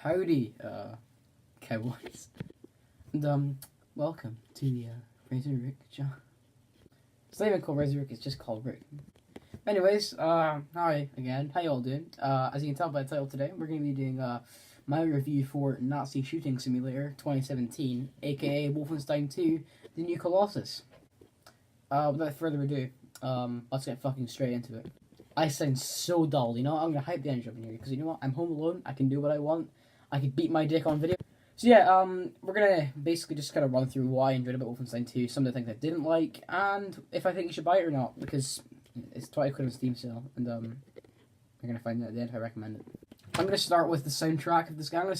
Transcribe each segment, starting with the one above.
Howdy, cowboys. And, welcome to the, Razor Rick John. It's not even called Razor Rick, it's just called Rick. Anyways, hi again, how y'all doing? As you can tell by the title today, we're gonna be doing, my review for Nazi Shooting Simulator 2017, aka Wolfenstein II, the new Colossus. Without further ado, let's get fucking straight into it. I sound so dull, you know. I'm gonna hype the energy up in here because you know what? I'm home alone. I can do what I want. I can beat my dick on video. So yeah, we're gonna basically just kind of run through why I enjoyed about Wolfenstein 2, some of the things I didn't like, and if I think you should buy it or not, because it's 20 quid on Steam sale, and you're gonna find out at the end if I recommend it. I'm gonna start with the soundtrack of this game. I'm gonna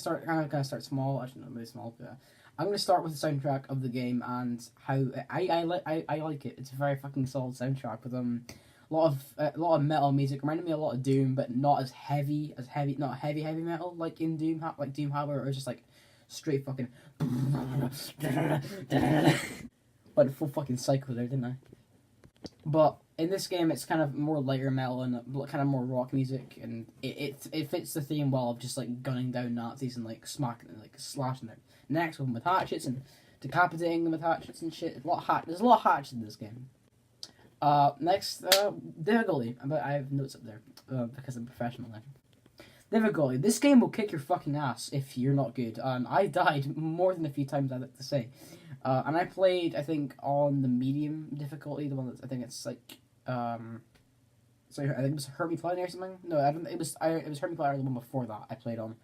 start small. Actually, not really small, but I'm gonna start with the soundtrack of the game and how I like it. It's a very fucking solid soundtrack with a lot of metal music. Reminded me a lot of Doom, but not as heavy, not heavy metal like in Doom, like Doom Harbor, or just like straight fucking. But full fucking cycle there, didn't I? But in this game, it's kind of more lighter metal and kind of more rock music, and it fits the theme well of just like gunning down Nazis and like smacking, like slashing their necks with them with hatchets and decapitating them with hatchets and shit. There's a lot of hatchets in this game. Next, difficulty. I have notes up there because I'm a professional now. Difficulty. This game will kick your fucking ass if you're not good. I died more than a few times, I'd like to say. And I played, I think, on the medium difficulty, the one that I think it's like, so I think it was Herbie Planet or something. No, I don't. It was Herbie Planet, the one before that I played on.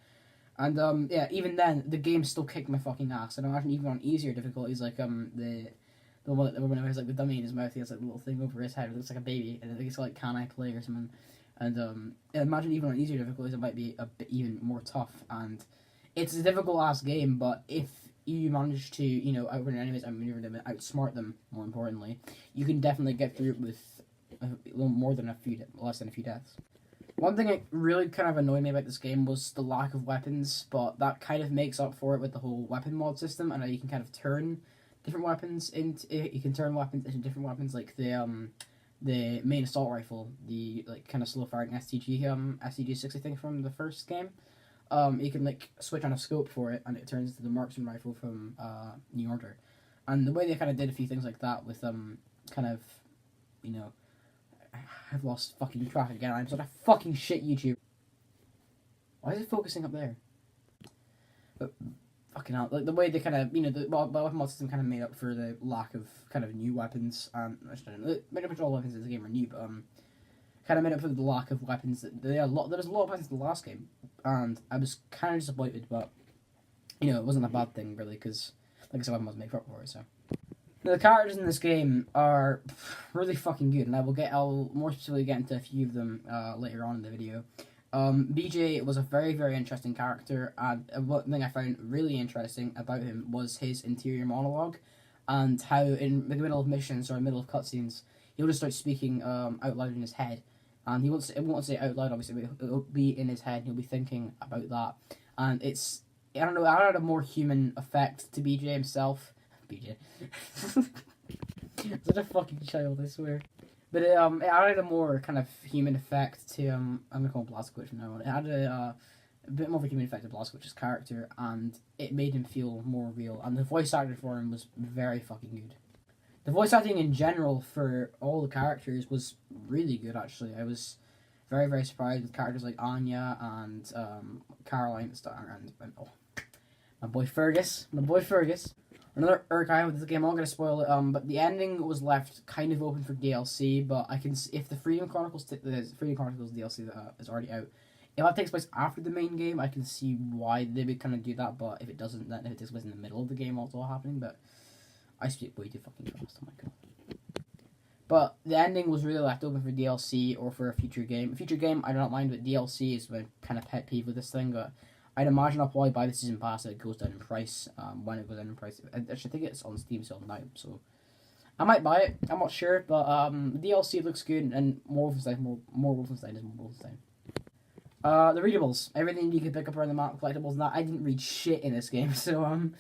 And yeah, even then the game still kicked my fucking ass. And I imagine even on easier difficulties, like the one where he has like the dummy in his mouth, he has like a little thing over his head. It looks like a baby, and I think it's like Can I Play or something. And imagine even on easier difficulties, it might be a bit even more tough. And it's a difficult ass game, but if you manage to, you know, outrun enemies, outmaneuver them, and outsmart them, more importantly, you can definitely get through it with a little more than less than a few deaths. One thing that really kind of annoyed me about this game was the lack of weapons, but that kind of makes up for it with the whole weapon mod system, and you can kind of turn different weapons into different weapons, like the main assault rifle, the like kind of slow firing STG-6, I think, from the first game. You can like switch on a scope for it, and it turns into the marksman rifle from New Order. And the way they kind of did a few things like that with kind of, you know, I've lost fucking track again. I'm such a fucking shit YouTuber. Why is it focusing up there? But fucking hell, like the way they kind of, you know, the weapon mod system kind of made up for the lack of kind of new weapons. Pretty much all weapons in the game are new, but kind of made up for the lack of weapons. There was a lot of weapons in the last game, and I was kind of disappointed, but you know, it wasn't a bad thing really, because like I said, weapon mods make up for it. So now, the characters in this game are really fucking good, and I'll more specifically get into a few of them later on in the video. BJ was a very, very interesting character, and one thing I found really interesting about him was his interior monologue, and how in the middle of missions or in the middle of cutscenes, he'll just start speaking out loud in his head, and it won't say it out loud, obviously, but it'll be in his head, and he'll be thinking about that, and it's, I don't know, I added a more human effect to BJ himself. BJ. Such a fucking child, I swear. But it added a more kind of human effect to I'm gonna call him Blazkowicz from now on. It added a bit more of a human effect to Blazkowicz's character, and it made him feel more real. And the voice acting for him was very fucking good. The voice acting in general for all the characters was really good. Actually, I was very, very surprised with characters like Anya and Caroline and oh, my boy Fergus. Another irk I have with this game, I'm not going to spoil it, but the ending was left kind of open for DLC, but I can if the Freedom Chronicles DLC that is already out, if that takes place after the main game, I can see why they would kind of do that, but if it doesn't, then if it takes place in the middle of the game, also happening, but I speak way too fucking fast, oh my god. But the ending was really left open for DLC or for a future game. A future game, I do not mind, but DLC is my kind of pet peeve with this thing, but I'd imagine I'll probably buy the season pass that it goes down in price when it goes down in price. I actually think it's on Steam sale now, so I might buy it. I'm not sure, but DLC looks good, and more Wolfenstein is more Wolfenstein. The readables, everything you can pick up around the map, collectibles, and that. I didn't read shit in this game, so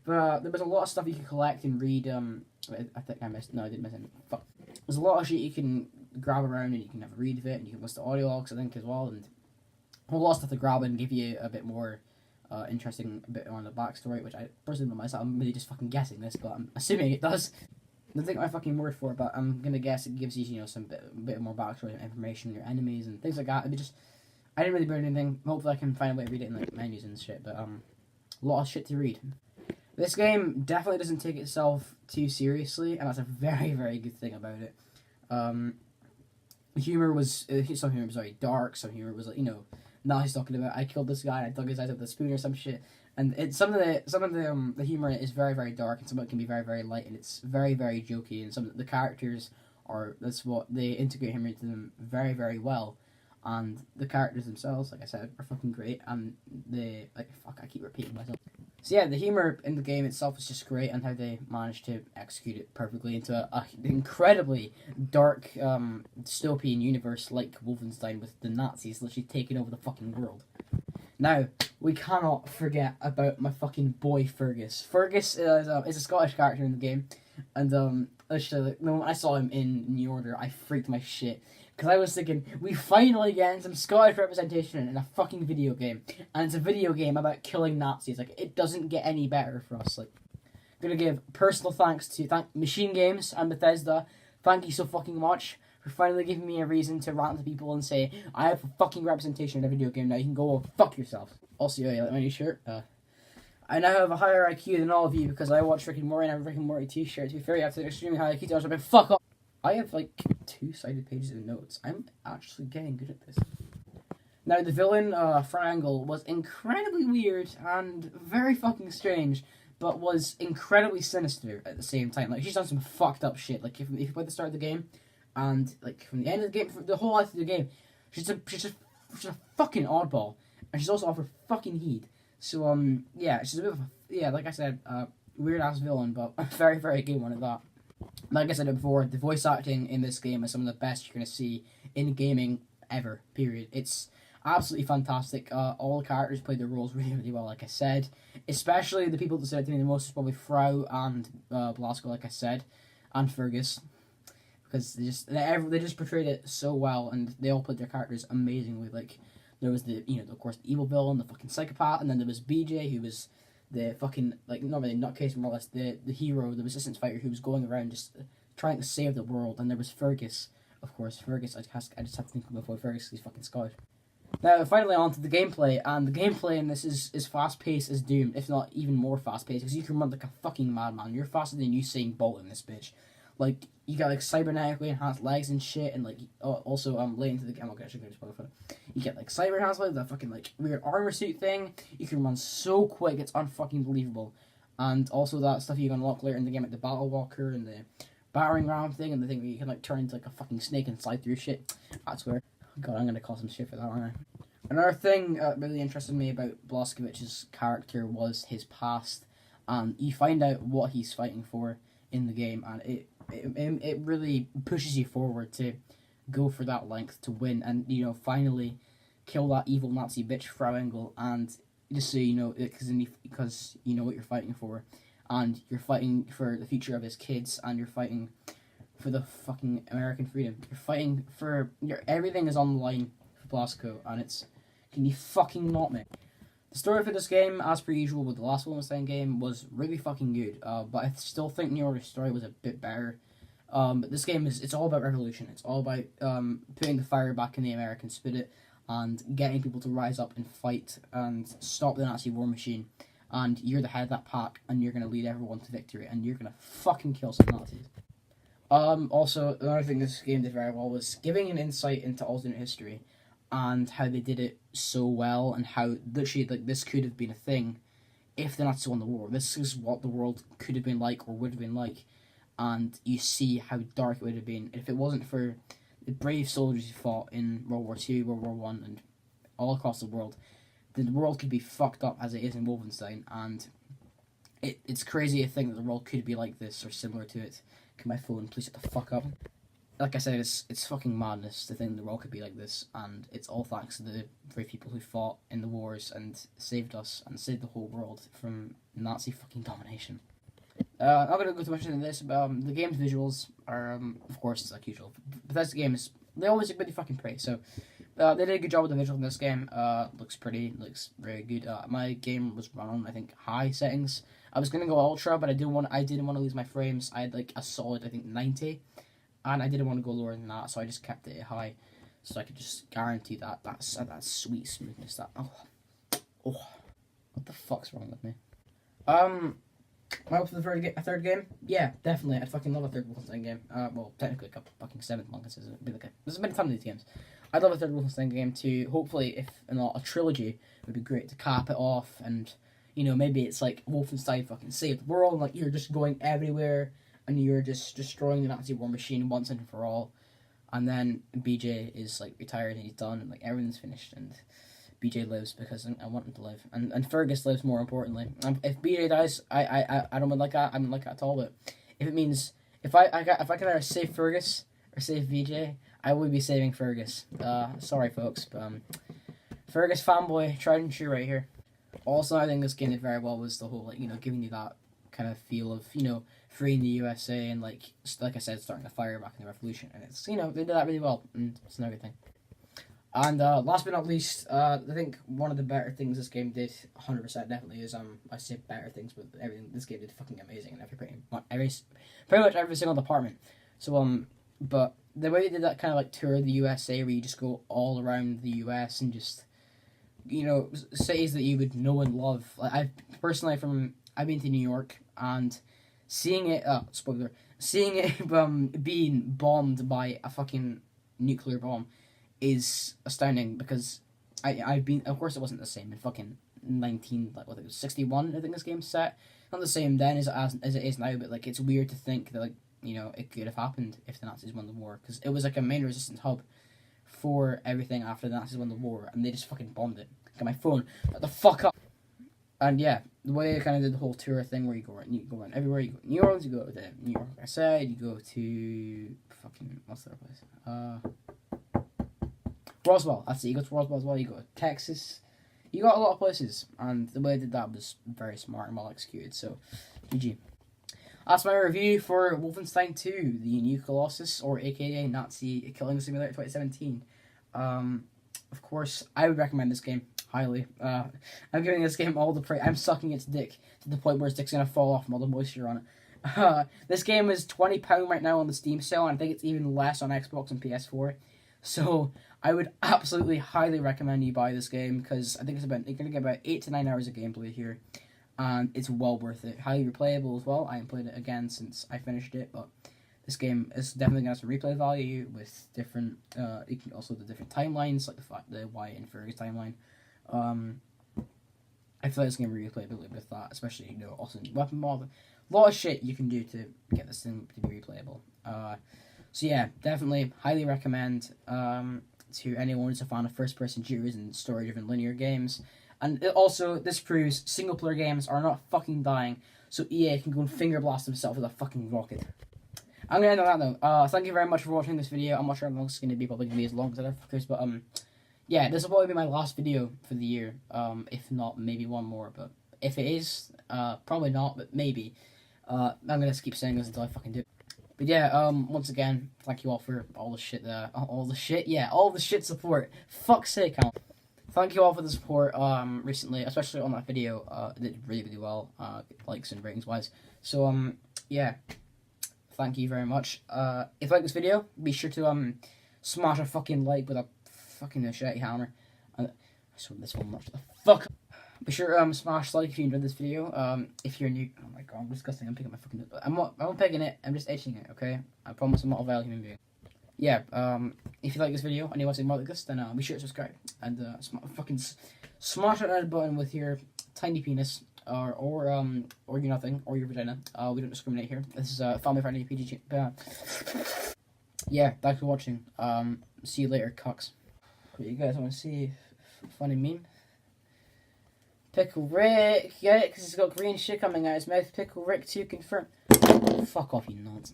but there was a lot of stuff you could collect and read. I think I missed. No, I didn't miss anything. Fuck. There's a lot of shit you can grab around, and you can have a read of it, and you can listen to audio logs, I think, as well, and a whole lot of stuff to grab and give you a bit more interesting bit on the backstory, which I personally don't myself. I'm really just fucking guessing this, but I'm assuming it does. Don't take my fucking word for it, but I'm gonna guess it gives you, you know, some bit more backstory and information on your enemies and things like that. It'd be just, I didn't really read anything. Hopefully, I can find a way to read it in like menus and shit. But a lot of shit to read. This game definitely doesn't take itself too seriously, and that's a very, very good thing about it. Humor was some humor was very dark. Some humor was like, you know, now he's talking about I killed this guy and I dug his eyes out with a spoon or some shit. And some of the humor in it is very, very dark, and some of it can be very, very light, and it's very, very jokey. And some of the characters that's what they integrate humor into them very, very well. And the characters themselves, like I said, are fucking great. And I keep repeating myself. So yeah, the humor in the game itself is just great, and how they managed to execute it perfectly into an incredibly dark dystopian universe like Wolfenstein, with the Nazis literally taking over the fucking world. Now, we cannot forget about my fucking boy Fergus. Fergus is a Scottish character in the game, and literally, the moment I saw him in New Order, I freaked my shit. Because I was thinking, we finally get some Scottish representation in a fucking video game. And it's a video game about killing Nazis. Like, it doesn't get any better for us. Like, I'm gonna give personal thanks to Machine Games and Bethesda. Thank you so fucking much for finally giving me a reason to rant to people and say, I have a fucking representation in a video game now. You can go fuck yourself. Also, yeah, like my new shirt. I now have a higher IQ than all of you because I watch Rick and Morty and I have a Rick and Morty t-shirt. To be fair, you have to extremely high IQ to watch it, but fuck off. I have like 2-sided pages of notes. I'm actually getting good at this. Now, the villain, Triangle, was incredibly weird and very fucking strange, but was incredibly sinister at the same time. Like, she's done some fucked up shit. Like, if you play the start of the game, and like from the end of the game, the whole life of the game, she's a fucking oddball, and she's also offered fucking heat. So yeah, she's a bit of like I said, weird ass villain, but a very, very good one at that. Like I said before, the voice acting in this game is some of the best you're going to see in gaming ever, period. It's absolutely fantastic. All the characters play their roles really, really well, like I said. Especially the people that stood out to me the most is probably Frau and Blasco, like I said, and Fergus. Because they just portrayed it so well, and they all played their characters amazingly. Like, there was of course, the evil villain, the fucking psychopath, and then there was BJ, who was the fucking, like, not really nutcase, more or less, the hero, the resistance fighter who was going around just trying to save the world. And there was Fergus, of course. Fergus, I just have to think before Fergus, he's fucking Scottish. Now, finally on to the gameplay, and the gameplay in this is fast-paced as Doom, if not even more fast-paced, because you can run like a fucking madman. You're faster than Usain Bolt in this bitch. Like, you got like cybernetically enhanced legs and shit, and like also late into the game, okay, I should go to spoil for it. You get like cyber enhanced legs, that fucking like weird armor suit thing. You can run so quick, it's unfucking believable. And also that stuff you can unlock later in the game, like the battle walker and the battering ram thing, and the thing where you can like turn into like a fucking snake and slide through shit. That's where, God, I'm gonna call some shit for that, aren't I? Another thing that really interested me about Blazkowicz's character was his past, and you find out what he's fighting for in the game, and it really pushes you forward to go for that length to win, and finally kill that evil Nazi bitch Frau Engel, and just so you know, because you know what you're fighting for, and you're fighting for the future of his kids, and you're fighting for the fucking American freedom. You're fighting for everything is on the line for Blasco, and can you fucking not, mate? The story for this game, as per usual with the last Wolfenstein game, was really fucking good, but I still think New Order's story was a bit better. But this game it's all about revolution. It's all about putting the fire back in the American spirit and getting people to rise up and fight and stop the Nazi war machine. And you're the head of that pack, and you're going to lead everyone to victory, and you're going to fucking kill some Nazis. Also, another thing this game did very well was giving an insight into alternate history and how they did it so well, and how literally this could have been a thing if the Nazis won the war. This is what the world could have been like, or would have been like, and you see how dark it would have been if it wasn't for the brave soldiers who fought in World War II, World War One, and all across the world. The world could be fucked up as it is in Wolfenstein, and it's crazy to think that the world could be like this or similar to it. Can my phone please shut the fuck up? Like I said, it's fucking madness to think the world could be like this, and it's all thanks to the brave people who fought in the wars and saved us and saved the whole world from Nazi fucking domination. I'm not going to go too much into this, but the game's visuals are, of course, like usual. Bethesda games, they always get really fucking praise, so They did a good job with the visual in this game. Looks pretty, looks very good. My game was run on, I think, high settings. I was gonna go ultra, but I didn't want to lose my frames. I had like a solid, I think, 90, and I didn't want to go lower than that, so I just kept it high, so I could just guarantee that sweet smoothness. What the fuck's wrong with me? Am I up for a third game? Yeah, definitely. I fucking love a third Wolfenstein game. Well, technically a fucking seventh one, because there's been a ton of these games. I'd love a third Wolfenstein game too. Hopefully, if not a trilogy, would be great to cap it off. And maybe it's like Wolfenstein fucking saved the world. Like you're just going everywhere and you're just destroying the Nazi war machine once and for all. And then BJ is like retired and he's done and like everything's finished and BJ lives because I want him to live. And Fergus lives, more importantly. If BJ dies, I don't like that. I don't like that at all. But if it means if I can either save Fergus or save BJ, I will be saving Fergus. Sorry folks, but Fergus fanboy, tried and true right here. Also, I think this game did very well was the whole like giving you that kind of feel of freeing the USA and like I said, starting a fire back in the revolution, and it's they did that really well, and it's another thing. And last but not least, I think one of the better things this game did, 100% definitely, is I say better things, but everything this game did fucking amazing in pretty much every single department. So but the way they did that kind of like tour of the USA, where you just go all around the US and just cities that you would know and love. Like I've been to New York, and seeing it being bombed by a fucking nuclear bomb is astounding, because I've been, of course it wasn't the same in fucking 61, I think this game's set. Not the same then as it is now, but like it's weird to think that it could have happened if the Nazis won the war, because it was like a main resistance hub for everything after the Nazis won the war, and they just fucking bombed it. Got my phone, shut the fuck up. And yeah, the way I kind of did the whole tour thing, where you go around everywhere. You go to New Orleans, you go to New York, like I said, you go to fucking what's the other place? Roswell. That's it. You go to Roswell as well. You go to Texas. You got a lot of places, and the way I did that was very smart and well executed. So, GG. That's my review for Wolfenstein II, the new Colossus, or aka Nazi Killing Simulator 2017. Of course, I would recommend this game highly. I'm giving this game all the praise. I'm sucking its dick to the point where its dick's gonna fall off from all the moisture on it. This game is £20 right now on the Steam sale, and I think it's even less on Xbox and PS4. So I would absolutely highly recommend you buy this game, because I think you're gonna get about 8 to 9 hours of gameplay here, and it's well worth it. Highly replayable as well. I haven't played it again since I finished it, but this game is definitely going to have some replay value with different, also the different timelines, like the Wyatt and Fergus timeline. I feel like it's going to be replayability with that, especially, also weapon mod. A lot of shit you can do to get this thing to be replayable. So yeah, definitely, highly recommend to anyone who's a fan of first-person shooters and story-driven linear games. And also, this proves single-player games are not fucking dying, so EA can go and finger blast himself with a fucking rocket. I'm gonna end on that though. Thank you very much for watching this video. I'm not sure how long it's gonna be. Probably gonna be as long as other fuckers, but yeah, this will probably be my last video for the year. If not, maybe one more. But if it is, probably not, but maybe. I'm gonna keep saying this until I fucking do it. But yeah, once again, thank you all for all the shit there, all the shit support. Fuck's sake, thank you all for the support. Recently, especially on that video, it did really, really well. Likes and ratings wise. So yeah. Thank you very much. If you like this video, be sure to smash a fucking like with a fucking machete hammer. I swear this one much the fuck. Be sure to smash like if you enjoyed this video. If you're new, oh my god, I'm disgusting. I'm picking my fucking. I'm not picking it. I'm just etching it. Okay. I promise I'm not a vile human being. Yeah. If you like this video and you want to see more like this, then be sure to subscribe and smash that red button with your tiny penis. Or your nothing, or your vagina. We don't discriminate here. This is a family-friendly PG. Yeah, thanks for watching. See you later, cocks. What you guys want to see? Funny meme? Pickle Rick, get it? Because he's got green shit coming out his mouth. Pickle Rick 2 confirmed. Fuck off, you nonsense.